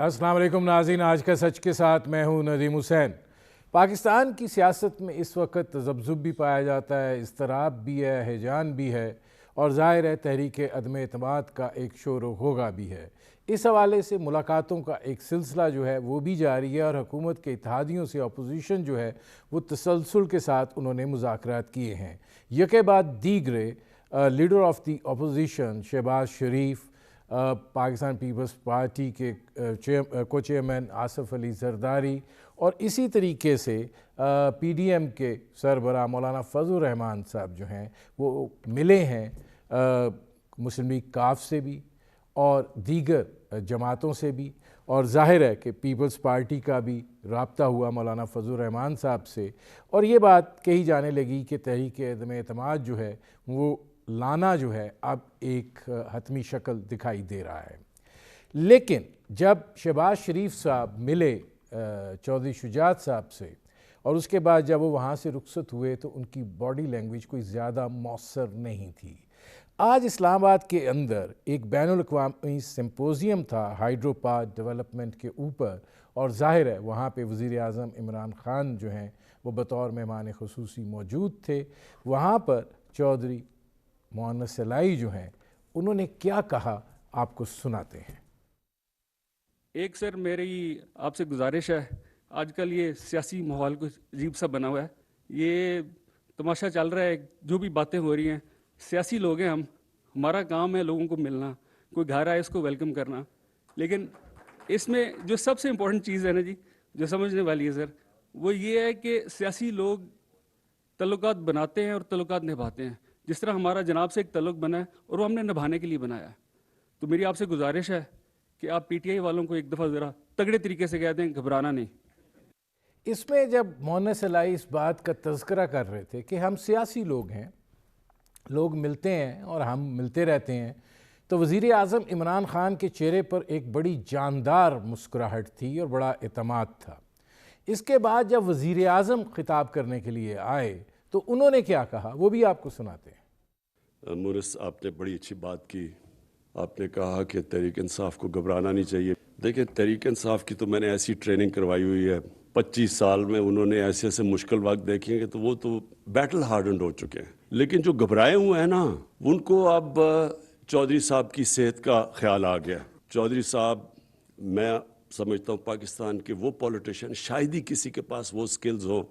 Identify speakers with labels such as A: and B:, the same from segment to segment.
A: السلام علیکم ناظرین، آج کا سچ کے ساتھ میں ہوں ندیم حسین۔ پاکستان کی سیاست میں اس وقت تذبذب بھی پایا جاتا ہے، اضطراب بھی ہے، ہیجان بھی ہے اور ظاہر ہے تحریک عدم اعتماد کا ایک شور و غوغا بھی ہے۔ اس حوالے سے ملاقاتوں کا ایک سلسلہ جو ہے وہ بھی جاری ہے اور حکومت کے اتحادیوں سے اپوزیشن جو ہے وہ تسلسل کے ساتھ انہوں نے مذاکرات کیے ہیں۔ یکے بعد دیگرے leader of the opposition Shehbaz Sharif, Pakistan Peoples Party کے کو چیئرمین آصف علی زرداری اور اسی طریقے سے پی ڈی ایم کے سربراہ مولانا فضل الرحمان صاحب جو ہیں وہ ملے ہیں مسلم لیگ کاف سے بھی اور دیگر جماعتوں سے بھی، اور ظاہر ہے کہ پیپلز پارٹی کا بھی رابطہ ہوا مولانا فضل الرحمان صاحب سے، اور یہ بات کہی جانے لگی کہ تحریک عدم اعتماد جو ہے وہ لانا جو ہے اب ایک حتمی شکل دکھائی دے رہا ہے۔ لیکن جب شہباز شریف صاحب ملے چودھری شجاعت صاحب سے اور اس کے بعد جب وہ وہاں سے رخصت ہوئے تو ان کی باڈی لینگویج کوئی زیادہ مؤثر نہیں تھی۔ آج اسلام آباد کے اندر ایک بین الاقوامی سمپوزیم تھا ہائیڈرو پاور ڈیولپمنٹ کے اوپر، اور ظاہر ہے وہاں پہ وزیر اعظم عمران خان جو ہیں وہ بطور مہمان خصوصی موجود تھے۔ وہاں پر چودھری مؤنس سلائی جو ہیں انہوں نے کیا کہا آپ کو سناتے ہیں۔
B: ایک سر میری آپ سے گزارش ہے، آج کل یہ سیاسی ماحول کچھ عجیب سا بنا ہوا ہے، یہ تماشا چل رہا ہے، جو بھی باتیں ہو رہی ہیں، سیاسی لوگ ہیں ہمارا کام ہے لوگوں کو ملنا، کوئی گھر آئے اس کو ویلکم کرنا، لیکن اس میں جو سب سے امپورٹنٹ چیز ہے نا جی، جو سمجھنے والی ہے سر، وہ یہ ہے کہ سیاسی لوگ تعلقات بناتے ہیں اور تعلقات نبھاتے ہیں، جس طرح ہمارا جناب سے ایک تعلق بنا ہے اور وہ ہم نے نبھانے کے لیے بنایا ہے۔ تو میری آپ سے گزارش ہے کہ آپ پی ٹی آئی والوں کو ایک دفعہ ذرا تگڑے طریقے سے کہہ دیں گھبرانا نہیں۔
A: اس میں جب مؤنس سلائی اس بات کا تذکرہ کر رہے تھے کہ ہم سیاسی لوگ ہیں، لوگ ملتے ہیں اور ہم ملتے رہتے ہیں، تو وزیر اعظم عمران خان کے چہرے پر ایک بڑی جاندار مسکراہٹ تھی اور بڑا اعتماد تھا۔ اس کے بعد جب وزیر اعظم خطاب کرنے کے لیے آئے تو انہوں نے کیا کہا وہ بھی آپ کو سناتے ہیں۔
C: مورس، آپ نے بڑی اچھی بات کی، آپ نے کہا کہ تحریک انصاف کو گھبرانا نہیں چاہیے۔ دیکھیں، تحریک انصاف کی تو میں نے ایسی ٹریننگ کروائی ہوئی ہے، 25 سال میں انہوں نے ایسے ایسے مشکل وقت دیکھیں گے تو وہ تو بیٹل ہارڈنڈ ہو چکے ہیں، لیکن جو گھبرائے ہوئے ہیں نا ان کو اب چودھری صاحب کی صحت کا خیال آ گیا۔ چودھری صاحب، میں سمجھتا ہوں پاکستان کے وہ پولیٹیشین شاید ہی کسی کے پاس وہ سکلز ہوں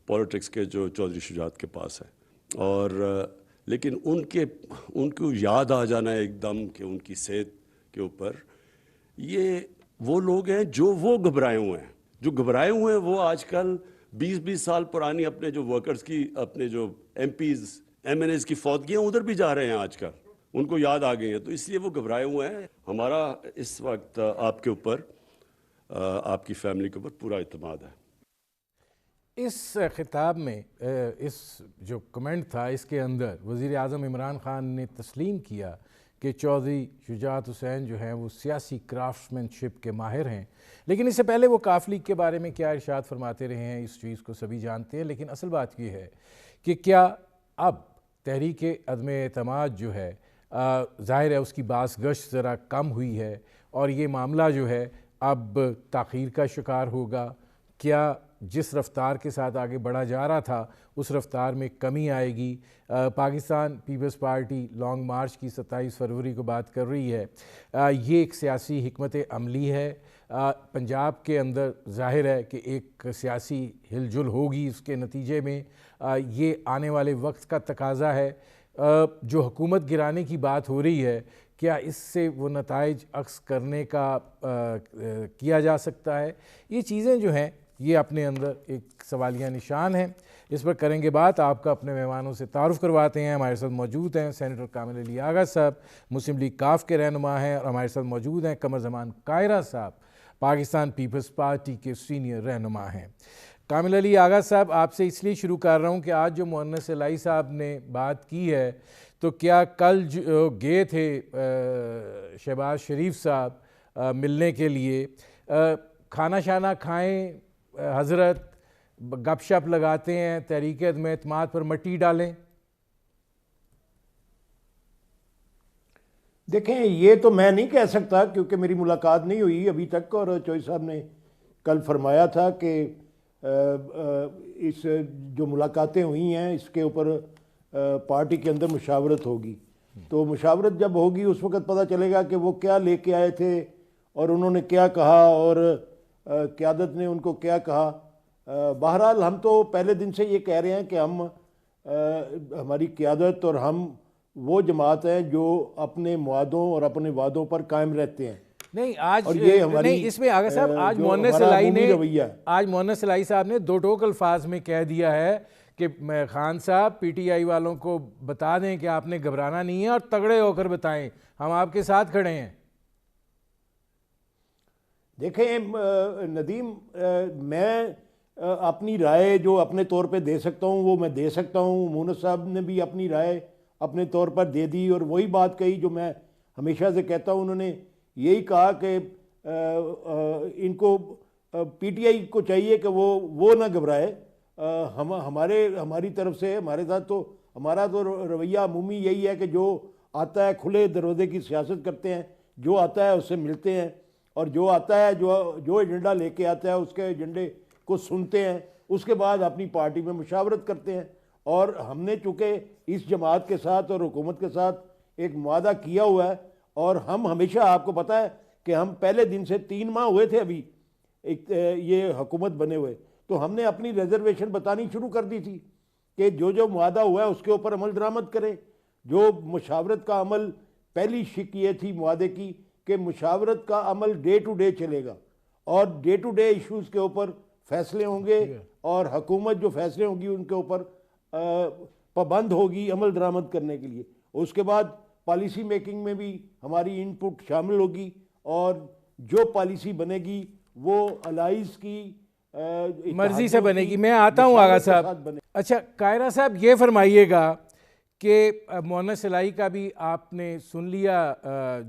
C: پولیٹکس کے جو چودھری شجاعت کے پاس ہے، اور لیکن ان کو یاد آ جانا ہے ایک دم کہ ان کی صحت کے اوپر، یہ وہ لوگ ہیں جو وہ گھبرائے ہوئے ہیں، جو گھبرائے ہوئے ہیں وہ آج کل 20 سال پرانی اپنے جو ورکرز کی، اپنے جو M Ps M N As کی فوتگیاں ادھر بھی جا رہے ہیں آج کل، ان کو یاد آ گئی ہیں، تو اس لیے وہ گھبرائے ہوئے ہیں۔ ہمارا اس وقت آپ کے اوپر، آپ کی فیملی کے اوپر پورا اعتماد ہے۔
A: اس خطاب میں اس جو کمنٹ تھا اس کے اندر وزیر اعظم عمران خان نے تسلیم کیا کہ چودھری شجاعت حسین جو ہیں وہ سیاسی کرافٹمین شپ کے ماہر ہیں، لیکن اس سے پہلے وہ کاف لیگ کے بارے میں کیا ارشاد فرماتے رہے ہیں اس چیز کو سبھی جانتے ہیں، لیکن اصل بات یہ ہے کہ کیا اب تحریک عدم اعتماد جو ہے ظاہر ہے اس کی باز گشت ذرا کم ہوئی ہے اور یہ معاملہ جو ہے اب تاخیر کا شکار ہوگا؟ کیا جس رفتار کے ساتھ آگے بڑھا جا رہا تھا اس رفتار میں کمی آئے گی؟ Pakistan Peoples Party long march کی 27 فروری کو بات کر رہی ہے، یہ ایک سیاسی حکمت عملی ہے۔ پنجاب کے اندر ظاہر ہے کہ ایک سیاسی ہل جل ہوگی، اس کے نتیجے میں یہ آنے والے وقت کا تقاضا ہے۔ جو حکومت گرانے کی بات ہو رہی ہے، کیا اس سے وہ نتائج عکس کرنے کا کیا جا سکتا ہے؟ یہ چیزیں جو ہیں یہ اپنے اندر ایک سوالیہ نشان ہیں، اس پر کریں گے بات۔ آپ کا اپنے مہمانوں سے تعارف کرواتے ہیں۔ ہمارے ساتھ موجود ہیں سینیٹر کامل علی آغا صاحب، مسلم لیگ کاف کے رہنما ہیں، اور ہمارے ساتھ موجود ہیں قمر زمان قاہرہ صاحب، پاکستان پیپلز پارٹی کے سینئر رہنما ہیں۔ کامل علی آغا صاحب، آپ سے اس لیے شروع کر رہا ہوں کہ آج جو مؤنس سلائی صاحب نے بات کی ہے، تو کیا کل جو گئے تھے شہباز شریف صاحب ملنے کے لیے، کھانا شانا کھائیں حضرت، گپ شپ لگاتے ہیں، تحریک عدم اعتماد پر مٹی ڈالیں؟
D: دیکھیں یہ تو میں نہیں کہہ سکتا کیونکہ میری ملاقات نہیں ہوئی ابھی تک، اور چوئی صاحب نے کل فرمایا تھا کہ اس جو ملاقاتیں ہوئی ہیں اس کے اوپر پارٹی کے اندر مشاورت ہوگی، تو مشاورت جب ہوگی اس وقت پتہ چلے گا کہ وہ کیا لے کے آئے تھے اور انہوں نے کیا کہا اور قیادت نے ان کو کیا کہا۔ بہرحال ہم تو پہلے دن سے یہ کہہ رہے ہیں کہ ہماری قیادت اور ہم وہ جماعت ہیں جو اپنے معاہدوں اور اپنے وعدوں پر قائم رہتے ہیں۔
A: نہیں آج
D: اور یہ ہماری
A: نہیں اس میں آغا صاحب آج
D: جو
A: مونس
D: ہمارا
A: سلائی
D: عمومی
A: نے
D: رویہ ہے۔
A: آج مونس سلائی صاحب نے دو ٹوک الفاظ میں کہہ دیا ہے کہ خان صاحب پی ٹی آئی والوں کو بتا دیں کہ آپ نے گھبرانا نہیں ہے اور تگڑے ہو کر بتائیں ہم آپ کے ساتھ کھڑے ہیں۔
D: دیکھیں ندیم، میں اپنی رائے جو اپنے طور پہ دے سکتا ہوں وہ میں دے سکتا ہوں، مونس صاحب نے بھی اپنی رائے اپنے طور پر دے دی اور وہی بات کہی جو میں ہمیشہ سے کہتا ہوں۔ انہوں نے یہی کہا کہ ان کو پی ٹی آئی کو چاہیے کہ وہ نہ گھبرائے، ہماری طرف سے ہمارے ساتھ تو ہمارا تو رویہ عمومی یہی ہے کہ جو آتا ہے کھلے دروازے کی سیاست کرتے ہیں، جو آتا ہے اس سے ملتے ہیں، اور جو آتا ہے جو ایجنڈا لے کے آتا ہے اس کے ایجنڈے کو سنتے ہیں، اس کے بعد اپنی پارٹی میں مشاورت کرتے ہیں۔ اور ہم نے چونکہ اس جماعت کے ساتھ اور حکومت کے ساتھ ایک معاہدہ کیا ہوا ہے، اور ہم ہمیشہ آپ کو پتہ ہے کہ ہم پہلے دن سے 3 ماہ ہوئے تھے ابھی یہ حکومت بنے ہوئے، تو ہم نے اپنی ریزرویشن بتانی شروع کر دی تھی کہ جو معاہدہ ہوا ہے اس کے اوپر عمل درآمد کریں۔ جو مشاورت کا عمل، پہلی شک یہ تھی معاہدے کی کہ مشاورت کا عمل ڈے ٹو ڈے چلے گا اور ڈے ٹو ڈے ایشوز کے اوپر فیصلے ہوں گے، اور حکومت جو فیصلے ہوں گی ان کے اوپر پابند ہوگی عمل درآمد کرنے کے لیے۔ اس کے بعد پالیسی میکنگ میں بھی ہماری ان پٹ شامل ہوگی، اور جو پالیسی بنے گی وہ الائز کی
A: مرضی سے بنے گی۔ میں آتا ہوں آغا صاحب۔ اچھا قاہرہ صاحب یہ فرمائیے گا کہ مونس سلائی کا بھی آپ نے سن لیا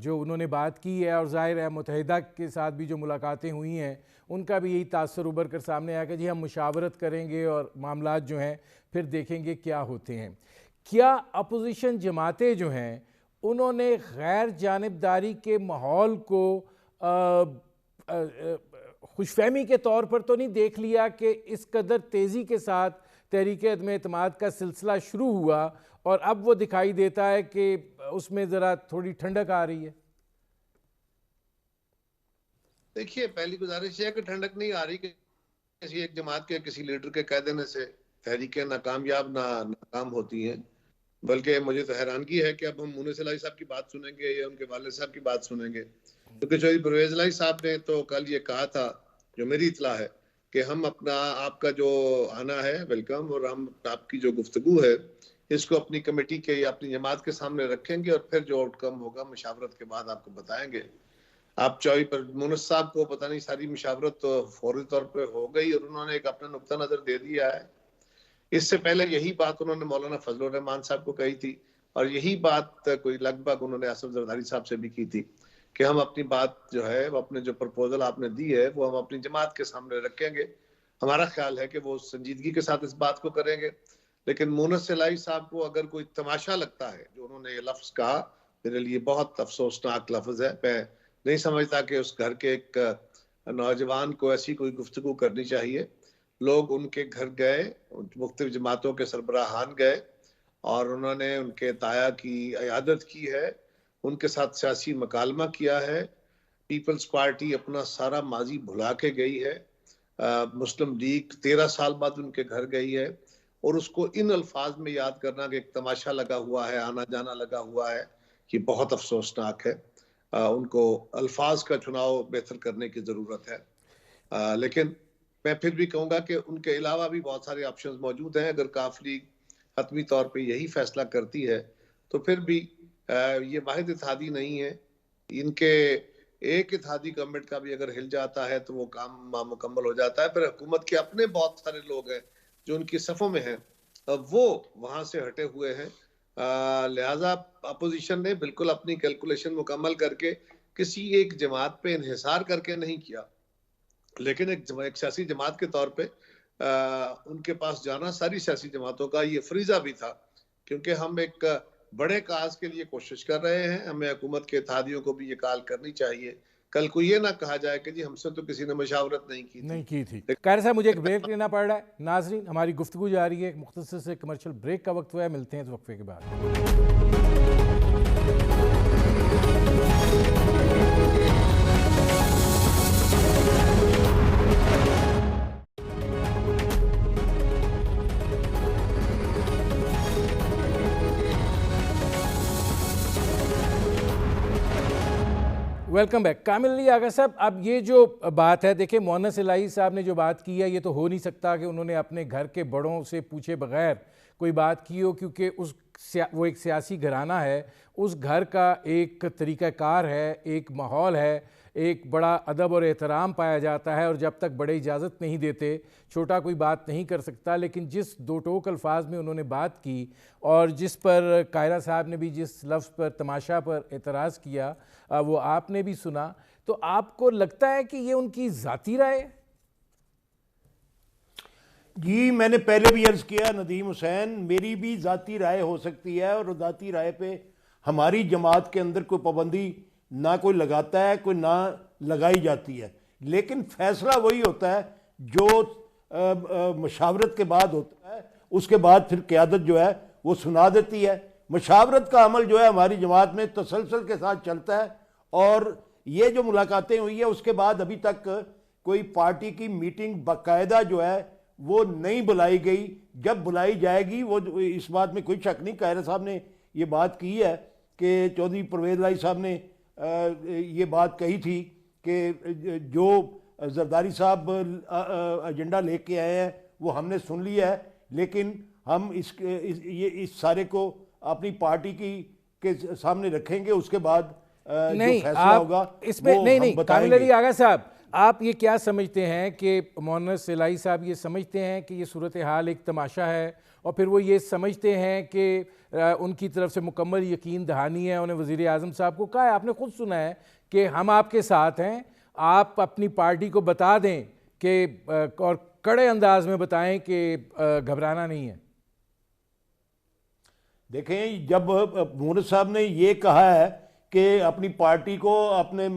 A: جو انہوں نے بات کی ہے، اور ظاہر ہے متحدہ کے ساتھ بھی جو ملاقاتیں ہوئی ہیں ان کا بھی یہی تاثر ابھر کر سامنے آیا کہ جی ہم مشاورت کریں گے اور معاملات جو ہیں پھر دیکھیں گے کیا ہوتے ہیں۔ کیا اپوزیشن جماعتیں جو ہیں انہوں نے غیر جانبداری کے ماحول کو خوش فہمی کے طور پر تو نہیں دیکھ لیا کہ اس قدر تیزی کے ساتھ تحریک عدم اعتماد کا سلسلہ شروع ہوا اور اب وہ دکھائی دیتا ہے کہ اس میں ذرا تھوڑی ٹھنڈک آ رہی ہے؟
E: دیکھیے پہلی گزارش یہ ہے کہ ٹھنڈک نہیں آ رہی کہ کسی ایک جماعت کے کسی لیڈر کے کہہ دینے سے تحریکیں ناکام ہوتی ہیں، بلکہ مجھے تو حیرانگی ہے کہ اب ہم مونس سلائی صاحب کی بات سنیں گے یا ان کے والد صاحب کی بات سنیں گے، کیونکہ چودھری پرویز الہی صاحب نے تو کل یہ کہا تھا، جو میری اطلاع ہے، کہ ہم آپ کا جو آنا ہے ویلکم، اور ہم آپ کی جو گفتگو ہے اس کو اپنی کمیٹی کے یا اپنی جماعت کے سامنے رکھیں گے، اور پھر جو آؤٹ کم ہوگا مشاورت کے بعد آپ کو بتائیں گے۔ آپ چوہی پر مونس صاحب کو پتہ نہیں ساری مشاورت تو فوری طور پہ ہو گئی اور انہوں نے ایک اپنا نقطہ نظر دے دیا ہے۔ اس سے پہلے یہی بات انہوں نے مولانا فضل الرحمان صاحب کو کہی تھی، اور یہی بات کوئی لگ بھگ انہوں نے اسد زرداری صاحب سے بھی کی تھی کہ ہم اپنی بات جو ہے وہ اپنے جو پرپوزل آپ نے دی ہے وہ ہم اپنی جماعت کے سامنے رکھیں گے۔ ہمارا خیال ہے کہ وہ سنجیدگی کے ساتھ اس بات کو کریں گے، لیکن مونس سلائی صاحب کو اگر کوئی تماشا لگتا ہے، جو انہوں نے یہ لفظ کہا میرے لیے بہت افسوسناک لفظ ہے، میں نہیں سمجھتا کہ اس گھر کے ایک نوجوان کو ایسی کوئی گفتگو کرنی چاہیے۔ لوگ ان کے گھر گئے، مختلف جماعتوں کے سربراہان گئے اور انہوں نے ان کے تایا کی عیادت کی ہے، ان کے ساتھ سیاسی مکالمہ کیا ہے۔ پیپلز پارٹی اپنا سارا ماضی بھلا کے گئی ہے، مسلم لیگ 13 سال بعد ان کے گھر گئی ہے، اور اس کو ان الفاظ میں یاد کرنا کہ ایک تماشا لگا ہوا ہے، آنا جانا لگا ہوا ہے، یہ بہت افسوسناک ہے۔ ان کو الفاظ کا چناؤ بہتر کرنے کی ضرورت ہے، لیکن میں پھر بھی کہوں گا کہ ان کے علاوہ بھی بہت سارے آپشنز موجود ہیں۔ اگر کاف لیگ حتمی طور پہ یہی فیصلہ کرتی ہے تو پھر بھی یہ واحد اتحادی نہیں ہے، ان کے ایک اتحادی گورنمنٹ کا بھی اگر ہل جاتا ہے تو وہ کام مکمل ہو جاتا ہے۔ پھر حکومت کے اپنے بہت سارے لوگ ہیں جو ان کی صفوں میں ہیں، وہ وہاں سے ہٹے ہوئے ہیں، لہٰذا اپوزیشن نے بالکل اپنی کیلکولیشن مکمل کر کے کسی ایک جماعت پہ انحصار کر کے نہیں کیا، لیکن ایک سیاسی جماعت کے طور پہ ان کے پاس جانا ساری سیاسی جماعتوں کا یہ فریضہ بھی تھا، کیونکہ ہم ایک بڑے کاز کے لیے کوشش کر رہے ہیں. ہمیں حکومت کے اتحادیوں کو بھی یہ کال کرنی چاہیے. کل کو یہ نہ کہا جائے کہ جی ہم سے تو کسی نے مشاورت نہیں کی
A: تھی. قاہر صاحب مجھے ایک بریک لینا پڑ رہا ہے. ناظرین ہماری گفتگو جاری ہے, ایک مختصر سے کمرشل بریک کا وقت ہوا ہے. ملتے ہیں اس وقفے کے بعد. Welcome back. کامل علی آغا صاحب, اب یہ جو بات ہے, دیکھیں مونس الہی صاحب نے جو بات کی ہے, یہ تو ہو نہیں سکتا کہ انہوں نے اپنے گھر کے بڑوں سے پوچھے بغیر کوئی بات کی ہو, کیونکہ وہ ایک سیاسی گھرانہ ہے, اس گھر کا ایک طریقہ کار ہے, ایک ماحول ہے, ایک بڑا ادب اور احترام پایا جاتا ہے, اور جب تک بڑے اجازت نہیں دیتے چھوٹا کوئی بات نہیں کر سکتا. لیکن جس دو ٹوک الفاظ میں انہوں نے بات کی, اور جس پر قاہرہ صاحب نے بھی جس لفظ پر تماشا پر اعتراض کیا, وہ آپ نے بھی سنا, تو آپ کو لگتا ہے کہ یہ ان کی ذاتی رائے ہے؟
D: جی میں نے پہلے بھی عرض کیا ندیم حسین, میری بھی ذاتی رائے ہو سکتی ہے, اور ذاتی رائے پہ ہماری جماعت کے اندر کوئی پابندی نہ کوئی لگاتا ہے, کوئی نہ لگائی جاتی ہے. لیکن فیصلہ وہی ہوتا ہے جو مشاورت کے بعد ہوتا ہے. اس کے بعد پھر قیادت جو ہے وہ سنا دیتی ہے. مشاورت کا عمل جو ہے ہماری جماعت میں تسلسل کے ساتھ چلتا ہے, اور یہ جو ملاقاتیں ہوئی ہیں اس کے بعد ابھی تک کوئی پارٹی کی میٹنگ باقاعدہ جو ہے وہ نہیں بلائی گئی. جب بلائی جائے گی, وہ اس بات میں کوئی شک نہیں, قاہرہ صاحب نے یہ بات کی ہے کہ چودھری پرویز الہی صاحب نے یہ بات کہی تھی کہ جو زرداری صاحب ایجنڈا لے کے آئے ہیں وہ ہم نے سن لیا ہے, لیکن ہم اس سارے کو اپنی پارٹی کے سامنے رکھیں گے. اس کے بعد جو فیصلہ ہوگا
A: اس میں نہیں. کامل علی آغا صاحب, آپ یہ کیا سمجھتے ہیں کہ مونس الہی صاحب یہ سمجھتے ہیں کہ یہ صورتحال ایک تماشا ہے, اور پھر وہ یہ سمجھتے ہیں کہ ان کی طرف سے مکمل یقین دہانی ہے؟ انہیں وزیر اعظم صاحب کو کہا ہے, آپ نے خود سنا ہے کہ ہم آپ کے ساتھ ہیں, آپ اپنی پارٹی کو بتا دیں کہ, اور کڑے انداز میں بتائیں کہ گھبرانا نہیں ہے.
D: دیکھیں جب مونس صاحب نے یہ کہا ہے کہ اپنی پارٹی کو اپنے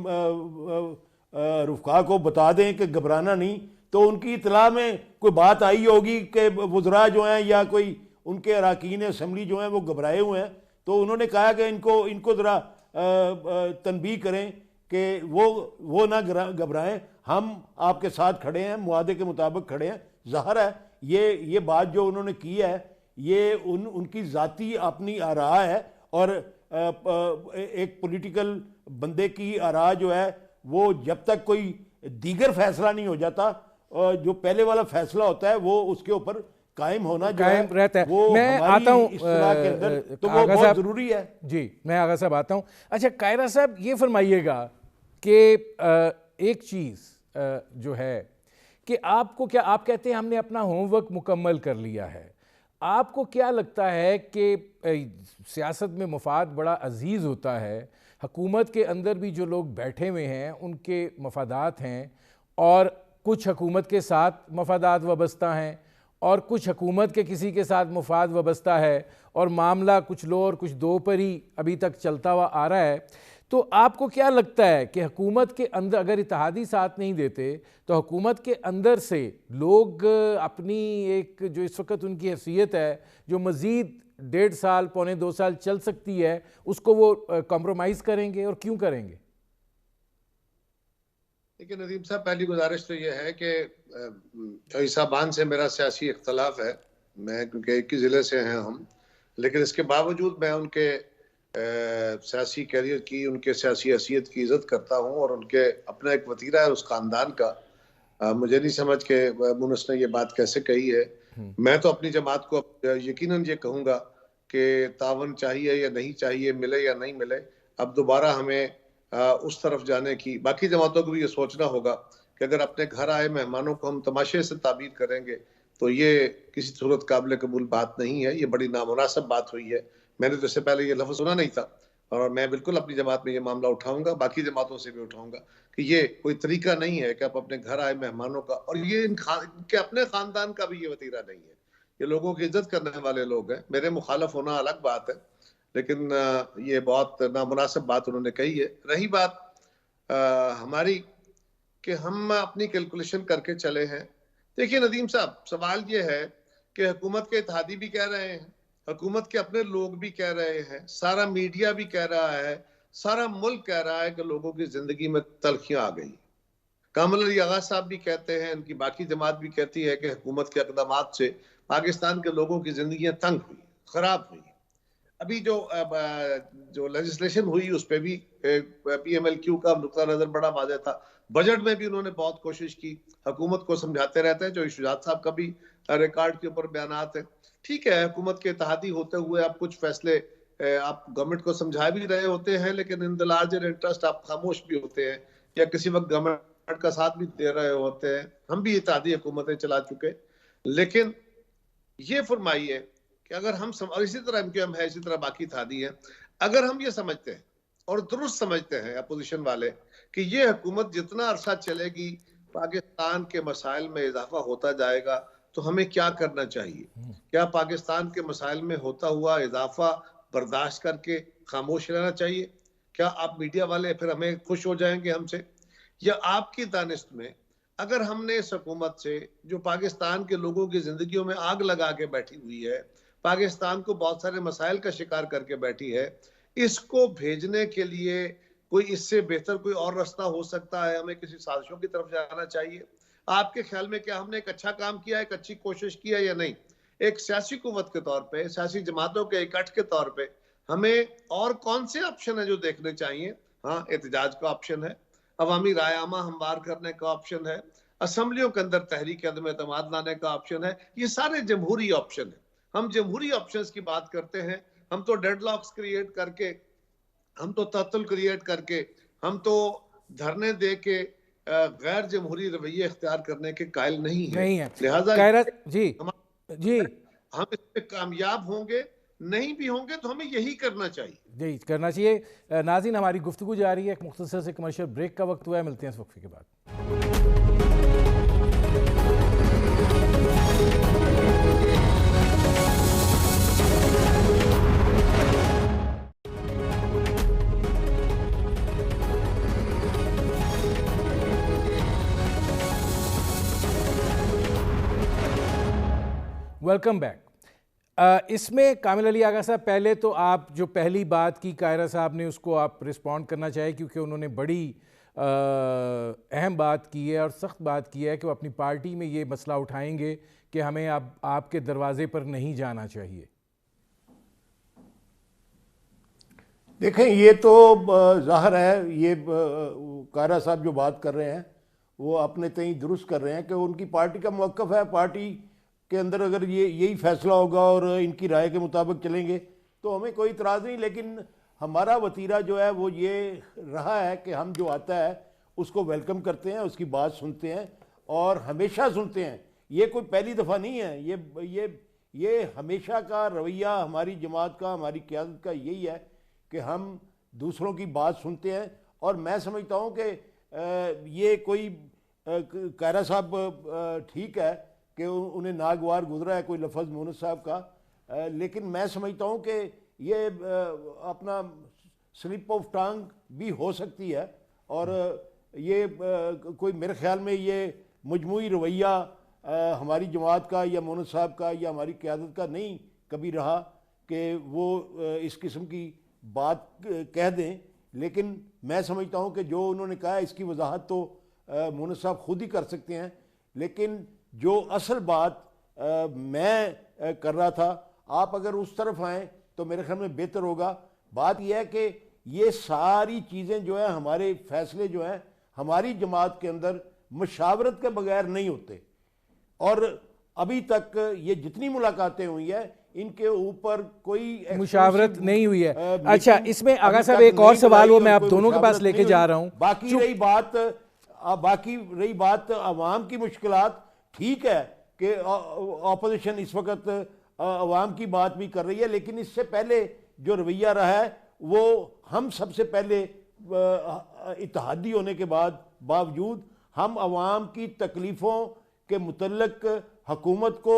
D: رفقا کو بتا دیں کہ گھبرانا نہیں, تو ان کی اطلاع میں کوئی بات آئی ہوگی کہ وزراء جو ہیں یا کوئی ان کے اراکین اسمبلی جو ہیں وہ گھبرائے ہوئے ہیں, تو انہوں نے کہا کہ ان کو ذرا تنبیہ کریں کہ وہ نہ گھبرائیں, ہم آپ کے ساتھ کھڑے ہیں, معاہدے کے مطابق کھڑے ہیں. ظاہر ہے یہ بات جو انہوں نے کی ہے یہ ان کی ذاتی اپنی آراء ہے, اور ایک پولیٹیکل بندے کی آراء جو ہے وہ جب تک کوئی دیگر فیصلہ نہیں ہو جاتا, جو پہلے والا فیصلہ ہوتا ہے وہ اس کے اوپر قائم ہونا جو ہے
A: رہتا ہے.
D: وہ
A: میں آتا ہوں
D: اصطلاح کے اندر, تو وہ بہت ضروری ہے.
A: جی میں آغا صاحب آتا ہوں. اچھا قاہرہ صاحب یہ فرمائیے گا کہ ایک چیز جو ہے کہ آپ کو کیا, آپ کہتے ہیں ہم نے اپنا ہوم ورک مکمل کر لیا ہے, آپ کو کیا لگتا ہے کہ سیاست میں مفاد بڑا عزیز ہوتا ہے, حکومت کے اندر بھی جو لوگ بیٹھے ہوئے ہیں ان کے مفادات ہیں, اور کچھ حکومت کے ساتھ مفادات وابستہ ہیں, اور کچھ حکومت کے کسی کے ساتھ مفاد وابستہ ہے, اور معاملہ کچھ لو اور کچھ دو پر ہی ابھی تک چلتا ہوا آ رہا ہے. تو آپ کو کیا لگتا ہے کہ حکومت کے اندر اگر اتحادی ساتھ نہیں دیتے تو حکومت کے اندر سے لوگ اپنی ایک جو اس وقت ان کی حیثیت ہے جو مزید 1.5 سال پونے 2 سال چل سکتی ہے, اس کو وہ کمپرومائز کریں گے, اور کیوں کریں گے؟
E: لیکن ندیم صاحب پہلی گزارش تو یہ ہے کہ عیسابان سے میرا سیاسی اختلاف ہے, میں کیونکہ ایک ہی ضلع سے ہیں ہم, لیکن اس کے باوجود میں ان کے سیاسی کیریئر کی, ان کے سیاسی حیثیت کی عزت کرتا ہوں, اور ان کے اپنا ایک وتیرہ ہے اس خاندان کا. مجھے نہیں سمجھ کہ مونس نے یہ بات کیسے کہی ہے. میں تو اپنی جماعت کو یقیناً یہ کہوں گا کہ تعاون چاہیے یا نہیں چاہیے, ملے یا نہیں ملے, اب دوبارہ ہمیں اس طرف جانے کی, باقی جماعتوں کو بھی یہ سوچنا ہوگا کہ اگر اپنے گھر آئے مہمانوں کو ہم تماشے سے تعبیر کریں گے تو یہ کسی صورت قابل قبول بات نہیں ہے, یہ بڑی نامناسب بات ہوئی ہے. میں نے تو اس سے پہلے یہ لفظ سنا نہیں تھا, اور میں بالکل اپنی جماعت میں یہ معاملہ اٹھاؤں گا, باقی جماعتوں سے بھی اٹھاؤں گا کہ یہ کوئی طریقہ نہیں ہے کہ آپ اپنے گھر آئے مہمانوں کا, اور یہ ان کے اپنے خاندان کا بھی یہ وتیرہ نہیں ہے. یہ لوگوں کی عزت کرنے والے لوگ ہیں, میرے مخالف ہونا الگ بات ہے, لیکن یہ بہت نامناسب بات انہوں نے کہی ہے. رہی بات ہماری کہ ہم اپنی کیلکولیشن کر کے چلے ہیں. دیکھیے ندیم صاحب، سوال یہ ہے کہ حکومت کے اتحادی بھی کہہ رہے ہیں، حکومت کے اپنے لوگ بھی کہہ رہے ہیں، سارا میڈیا بھی کہہ رہا ہے، سارا ملک کہہ رہا ہے کہ لوگوں کی زندگی میں تلخیاں آ گئی. کامل علی آغا صاحب بھی کہتے ہیں، ان کی باقی جماعت بھی کہتی ہے کہ حکومت کے اقدامات سے پاکستان کے لوگوں کی زندگیاں تنگ ہوئی، خراب ہوئی. ابھی جو لیجسلیشن ہوئی اس پہ بھی پی ایم ایل کیو کا نقطہ نظر بڑا واضح تھا. بجٹ میں بھی انہوں نے بہت کوشش کی، حکومت کو سمجھاتے رہتے ہیں، جو شجاعت صاحب کا بھی ریکارڈ کے اوپر بیانات ہیں. ٹھیک ہے، حکومت کے اتحادی ہوتے ہوئے آپ کچھ فیصلے آپ گورنمنٹ کو سمجھا بھی رہے ہوتے ہیں، لیکن ان دی لارجر انٹرسٹ آپ خاموش بھی ہوتے ہیں، یا کسی وقت گورنمنٹ کا ساتھ بھی دے رہے ہوتے ہیں. ہم بھی اتحادی حکومتیں چلا چکے. لیکن یہ فرمائیے کہ اگر ہم اور اسی طرح MQM ہے، اسی طرح باقی اتحادی ہیں، اگر ہم یہ سمجھتے ہیں اور درست سمجھتے ہیں اپوزیشن والے کہ یہ حکومت جتنا عرصہ چلے گی پاکستان کے مسائل میں اضافہ ہوتا جائے گا، تو ہمیں کیا کرنا چاہیے؟ کیا پاکستان کے مسائل میں ہوتا ہوا اضافہ برداشت کر کے خاموش رہنا چاہیے؟ کیا آپ میڈیا والے پھر ہمیں خوش ہو جائیں گے ہم سے؟ یا آپ کی دانست میں اگر ہم نے اس حکومت سے جو پاکستان کے لوگوں کی زندگیوں میں آگ لگا کے بیٹھی ہوئی ہے، پاکستان کو بہت سارے مسائل کا شکار کر کے بیٹھی ہے، اس کو بھیجنے کے لیے کوئی اس سے بہتر کوئی اور راستہ ہو سکتا ہے؟ ہمیں کسی سازشوں کی طرف جانا چاہیے؟ آپ کے خیال میں کیا ہم نے ایک اچھا کام کیا ہے، ایک اچھی کوشش کی ہے یا نہیں؟ ایک سیاسی قوت کے طور پہ، سیاسی جماعتوں کے اکٹھ کے طور پہ ہمیں اور کون سے آپشن ہیں جو دیکھنے چاہیے؟ ہاں، احتجاج کا آپشن ہے، عوامی رائے عامہ ہموار کرنے کا آپشن ہے، اسمبلیوں کے اندر تحریک عدم اعتماد لانے کا آپشن ہے. یہ سارے جمہوری آپشن ہیں. ہم جمہوری آپشنز کی بات کرتے ہیں. ہم تو ڈیڈ لاکس کریٹ کر کے، ہم تو تعطل کریٹ کر کے، ہم تو دھرنے دے کے غیر جمہوری رویے اختیار کرنے کے قائل نہیں ہیں. لہٰذا
A: جی
E: ہم اس پہ کامیاب ہوں گے، نہیں بھی ہوں گے تو ہمیں یہی کرنا چاہیے.
A: جی کرنا چاہیے. ناظرین، ہماری گفتگو جاری ہے، ایک مختصر سے کمرشل بریک کا وقت ہوا ہے. ملتے ہیں اس وقفے کے بعد. Welcome back. اس میں کامل علی آغا صاحب، پہلے تو آپ جو پہلی بات کی قاہرہ صاحب نے، اس کو آپ رسپونڈ کرنا چاہیے، کیونکہ انہوں نے بڑی اہم بات کی ہے اور سخت بات کی ہے کہ وہ اپنی پارٹی میں یہ مسئلہ اٹھائیں گے کہ ہمیں اب آپ کے دروازے پر نہیں جانا چاہیے.
D: دیکھیں، یہ تو ظاہر ہے، یہ قاہرہ صاحب جو بات کر رہے ہیں وہ اپنے تئیں درست کر رہے ہیں کہ ان کی پارٹی کا موقف ہے. پارٹی کے اندر اگر یہی فیصلہ ہوگا اور ان کی رائے کے مطابق چلیں گے تو ہمیں کوئی اعتراض نہیں. لیکن ہمارا وتیرہ جو ہے وہ یہ رہا ہے کہ ہم جو آتا ہے اس کو ویلکم کرتے ہیں، اس کی بات سنتے ہیں اور ہمیشہ سنتے ہیں. یہ کوئی پہلی دفعہ نہیں ہے، یہ ہمیشہ کا رویہ ہماری جماعت کا، ہماری قیادت کا یہی ہے کہ ہم دوسروں کی بات سنتے ہیں. اور میں سمجھتا ہوں کہ یہ کوئی قاہرہ صاحب ٹھیک ہے کہ انہیں ناگوار گزرا ہے کوئی لفظ مونس صاحب کا، لیکن میں سمجھتا ہوں کہ یہ اپنا سلپ آف ٹانگ بھی ہو سکتی ہے. اور یہ کوئی میرے خیال میں یہ مجموعی رویہ ہماری جماعت کا یا مونس صاحب کا یا ہماری قیادت کا نہیں کبھی رہا کہ وہ اس قسم کی بات کہہ دیں. لیکن میں سمجھتا ہوں کہ جو انہوں نے کہا ہے اس کی وضاحت تو مونس صاحب خود ہی کر سکتے ہیں. لیکن جو اصل بات میں کر رہا تھا، آپ اگر اس طرف آئیں تو میرے خیال میں بہتر ہوگا. بات یہ ہے کہ یہ ساری چیزیں جو ہیں، ہمارے فیصلے جو ہیں ہماری جماعت کے اندر مشاورت کے بغیر نہیں ہوتے. اور ابھی تک یہ جتنی ملاقاتیں ہوئی ہیں ان کے اوپر کوئی
A: مشاورت نہیں ہوئی ہے. اچھا، اس میں آغا صاحب ایک اور سوال وہ میں آپ دونوں کے پاس لے کے جا رہا ہوں.
D: باقی رہی بات عوام کی مشکلات، ٹھیک ہے کہ اپوزیشن اس وقت عوام کی بات بھی کر رہی ہے، لیکن اس سے پہلے جو رویہ رہا ہے وہ ہم سب سے پہلے اتحادی ہونے کے باوجود ہم عوام کی تکلیفوں کے متعلق حکومت کو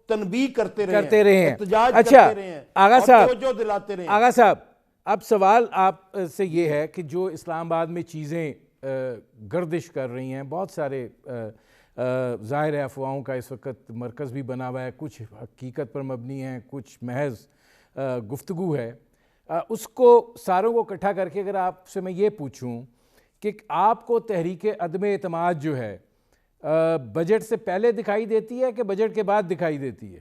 D: تنبیہ کرتے رہے
A: ہیں،
D: احتجاج
A: اچھا
D: کرتے رہے ہیں،
A: آغا صاحب،
D: توجہ دلاتے رہے ہیں۔
A: آغا صاحب اب سوال آپ سے یہ ہے کہ جو اسلام آباد میں چیزیں گردش کر رہی ہیں، بہت سارے ظاہر ہے افواہوں کا اس وقت مرکز بھی بنا ہوا ہے، کچھ حقیقت پر مبنی ہیں، کچھ محض گفتگو ہے، اس کو ساروں کو اکٹھا کر کے اگر آپ سے میں یہ پوچھوں کہ آپ کو تحریک عدم اعتماد جو ہے بجٹ سے پہلے دکھائی دیتی ہے کہ بجٹ کے بعد دکھائی دیتی ہے؟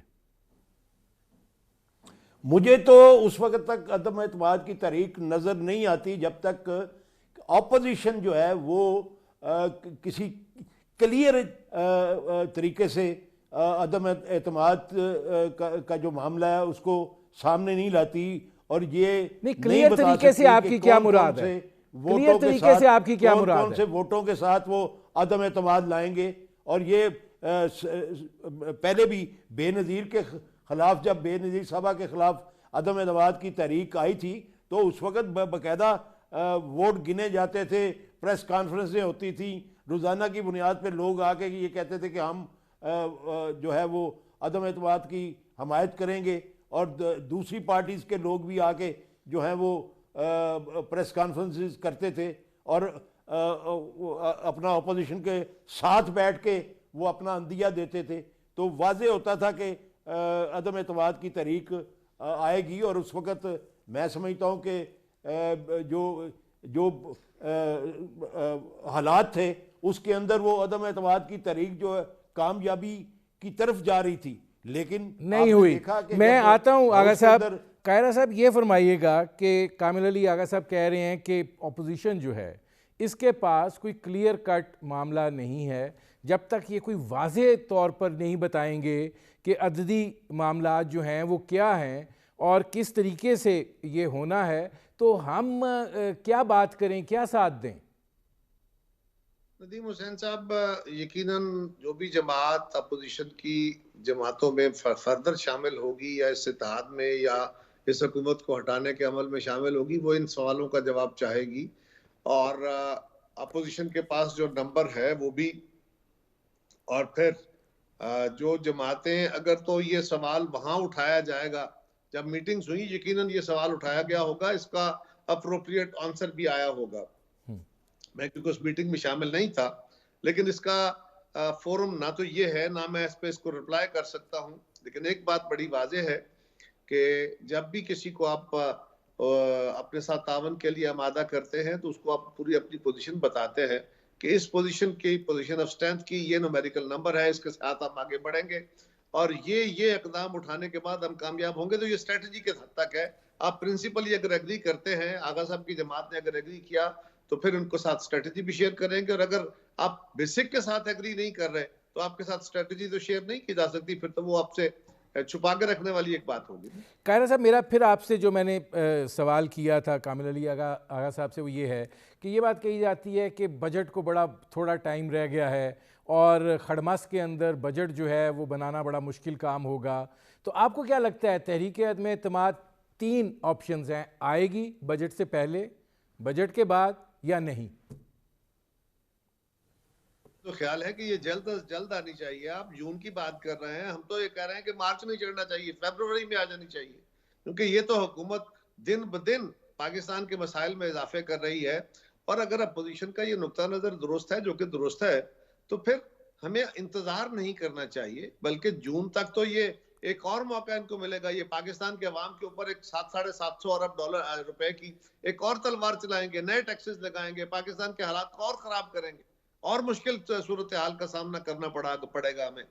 D: مجھے تو اس وقت تک عدم اعتماد کی تحریک نظر نہیں آتی جب تک اپوزیشن جو ہے وہ کسی کلیئر طریقے سے عدم اعتماد کا جو معاملہ ہے اس کو سامنے نہیں لاتی، اور یہ
A: نہیں کلیئر طریقے سے آپ کی کیا مراد ہے؟ کلیئر طریقے سے آپ کی کیا مراد ہے؟
D: کون سے ووٹوں کے ساتھ وہ عدم اعتماد لائیں گے؟ اور یہ پہلے بھی بے نظیر کے خلاف، جب بے نظیر صاحبہ کے خلاف عدم اعتماد کی تحریک آئی تھی تو اس وقت باقاعدہ ووٹ گنے جاتے تھے، پریس کانفرنسیں ہوتی تھیں، روزانہ کی بنیاد پہ لوگ آ کے یہ کہتے تھے کہ ہم جو ہے وہ عدم اعتماد کی حمایت کریں گے، اور دوسری پارٹیز کے لوگ بھی آ کے جو ہیں وہ پریس کانفرنسز کرتے تھے اور اپنا اپوزیشن کے ساتھ بیٹھ کے وہ اپنا عندیہ دیتے تھے، تو واضح ہوتا تھا کہ عدم اعتماد کی تحریک آئے گی۔ اور اس وقت میں سمجھتا ہوں کہ جو حالات تھے اس کے اندر وہ عدم اعتماد کی تحریک جو ہے کامیابی کی طرف جا رہی تھی، لیکن
A: نہیں ہوئی۔ میں آتا ہوں آغا صاحب، قاہرہ صاحب یہ فرمائیے گا کہ کامل علی آغا صاحب کہہ رہے ہیں کہ اپوزیشن جو ہے اس کے پاس کوئی کلیئر کٹ معاملہ نہیں ہے، جب تک یہ کوئی واضح طور پر نہیں بتائیں گے کہ عددی معاملات جو ہیں وہ کیا ہیں اور کس طریقے سے یہ ہونا ہے، تو ہم کیا بات کریں، کیا ساتھ دیں؟
E: ندیم حسین صاحب، یقیناً جو بھی جماعت اپوزیشن کی جماعتوں میں فردر شامل ہوگی یا اس اتحاد میں یا اس حکومت کو ہٹانے کے عمل میں شامل ہوگی، وہ ان سوالوں کا جواب چاہے گی، اور اپوزیشن کے پاس جو نمبر ہے وہ بھی، اور پھر جو جماعتیں، اگر تو یہ سوال وہاں اٹھایا جائے گا جب میٹنگز ہوئی، یقیناً یہ سوال اٹھایا گیا ہوگا، اس کا اپروپریٹ آنسر بھی آیا ہوگا۔ میں کیونکہ اس میٹنگ میں شامل نہیں تھا، لیکن اس کا فورم نہ تو یہ ہے، نہ میں اس پہ اس کو رپلائی کر سکتا ہوں، لیکن ایک بات بڑی واضح ہے کہ جب بھی کسی کو آپ اپنے ساتھ تعاون کے لیے آمادہ کرتے ہیں تو اس کو آپ پوری اپنی پوزیشن بتاتے ہیں کہ اس پوزیشن کی، پوزیشن آف اسٹرینتھ کی یہ نومیریکل نمبر ہے، اس کے ساتھ ہم آگے بڑھیں گے، اور یہ اقدام اٹھانے کے بعد ہم کامیاب ہوں گے۔ تو یہ اسٹریٹجی کے حد تک ہے۔ آپ پرنسپلی اگر ایگری کرتے ہیں، آغا صاحب کی جماعت نے اگر ایگری کیا تو پھر ان کو ساتھ اسٹریٹجی بھی شیئر کریں گے، اور اگر آپ بیسک کے ساتھ ایگری نہیں کر رہے تو آپ کے ساتھ اسٹریٹجی تو شیئر نہیں کی جا سکتی، پھر تو وہ آپ سے چھپا کے رکھنے والی ایک بات ہوگی۔
A: قاہرہ صاحب، میرا پھر آپ سے جو میں نے سوال کیا تھا کامل علی آغا صاحب سے، وہ یہ ہے کہ یہ بات کہی جاتی ہے کہ بجٹ کو بڑا تھوڑا ٹائم رہ گیا ہے اور خڑمس کے اندر بجٹ جو ہے وہ بنانا بڑا مشکل کام ہوگا، تو آپ کو کیا لگتا ہے تحریک عدم اعتماد 3 آپشنز ہیں، آئے گی بجٹ سے پہلے، بجٹ کے بعد یا نہیں؟
E: تو خیال ہے کہ یہ جلد از جلد آنی چاہیے۔ آپ جون کی بات کر رہے ہیں، ہم تو یہ کہہ رہے ہیں کہ مارچ میں چڑھنا چاہیے، فیبروری میں آ جانی چاہیے، کیونکہ یہ تو حکومت دن بدن پاکستان کے مسائل میں اضافے کر رہی ہے، اور اگر اپوزیشن کا یہ نقطہ نظر درست ہے، جو کہ درست ہے، تو پھر ہمیں انتظار نہیں کرنا چاہیے، بلکہ جون تک تو یہ ایک اور موقع ان کو ملے گا، یہ پاکستان کے عوام کے اوپر ایک 700 ارب روپے کی ایک اور تلوار چلائیں گے، نئے ٹیکسز لگائیں گے، پاکستان کے حالات کو اور خراب کریں گے، اور مشکل صورتحال کا سامنا کرنا پڑے گا ہمیں۔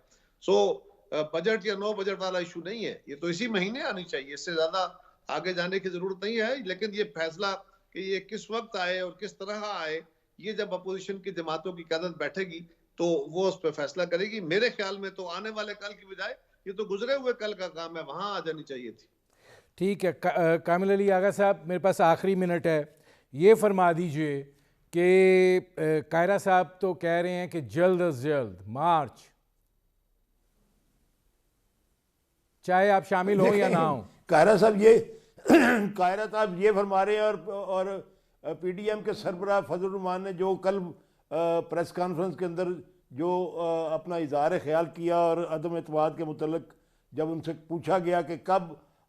E: بجٹ یا نو بجٹ والا ایشو نہیں ہے، یہ تو اسی مہینے آنی چاہیے، اس سے زیادہ آگے جانے کی ضرورت نہیں ہے، لیکن یہ فیصلہ کہ یہ کس وقت آئے اور کس طرح آئے، یہ جب اپوزیشن کی جماعتوں کی قیادت بیٹھے گی تو وہ اس پہ فیصلہ کرے گی۔ میرے خیال میں تو آنے والے کل کی بجائے یہ تو گزرے ہوئے کل کا کام ہے، وہاں آ جانی چاہیے تھی۔
A: ٹھیک ہے کامل علی آغا صاحب، میرے پاس آخری منٹ ہے، یہ فرما دیجئے کہ قاہرہ صاحب تو کہہ رہے ہیں کہ جلد از جلد مارچ، چاہے آپ شامل ہوں یا نہ ہوں۔
D: قاہرہ صاحب یہ فرما رہے ہیں، اور پی ڈی ایم کے سربراہ فضل الرحمان نے جو کل پریس کانفرنس کے اندر جو اپنا اظہار خیال کیا اور عدم اعتماد کے متعلق جب ان سے پوچھا گیا کہ کب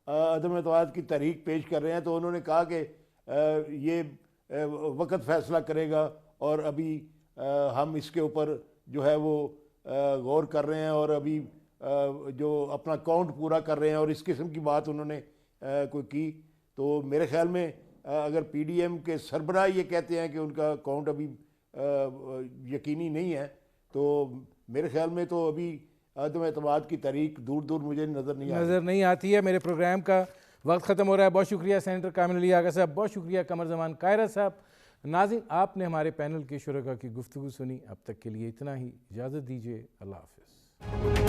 D: عدم اعتماد کی تحریک پیش کر رہے ہیں تو انہوں نے کہا کہ یہ وقت فیصلہ کرے گا اور ابھی ہم اس کے اوپر جو ہے وہ غور کر رہے ہیں اور ابھی جو اپنا کاؤنٹ پورا کر رہے ہیں، اور اس قسم کی بات انہوں نے کوئی کی. تو میرے خیال میں اگر پی ڈی ایم کے سربراہ یہ کہتے ہیں کہ ان کا کاؤنٹ ابھی یقینی نہیں ہے تو میرے خیال میں تو ابھی عدم اعتماد کی تحریک دور دور مجھے نظر نہیں
A: آتی ہے. میرے پروگرام کا وقت ختم ہو رہا ہے. بہت شکریہ سینیٹر کامل علی آغا صاحب، بہت شکریہ قمر زمان قاہرہ صاحب. ناظرین، آپ نے ہمارے پینل کے شرکاء کی گفتگو سنی. اب تک کے لیے اتنا ہی، اجازت دیجیے. اللہ حافظ.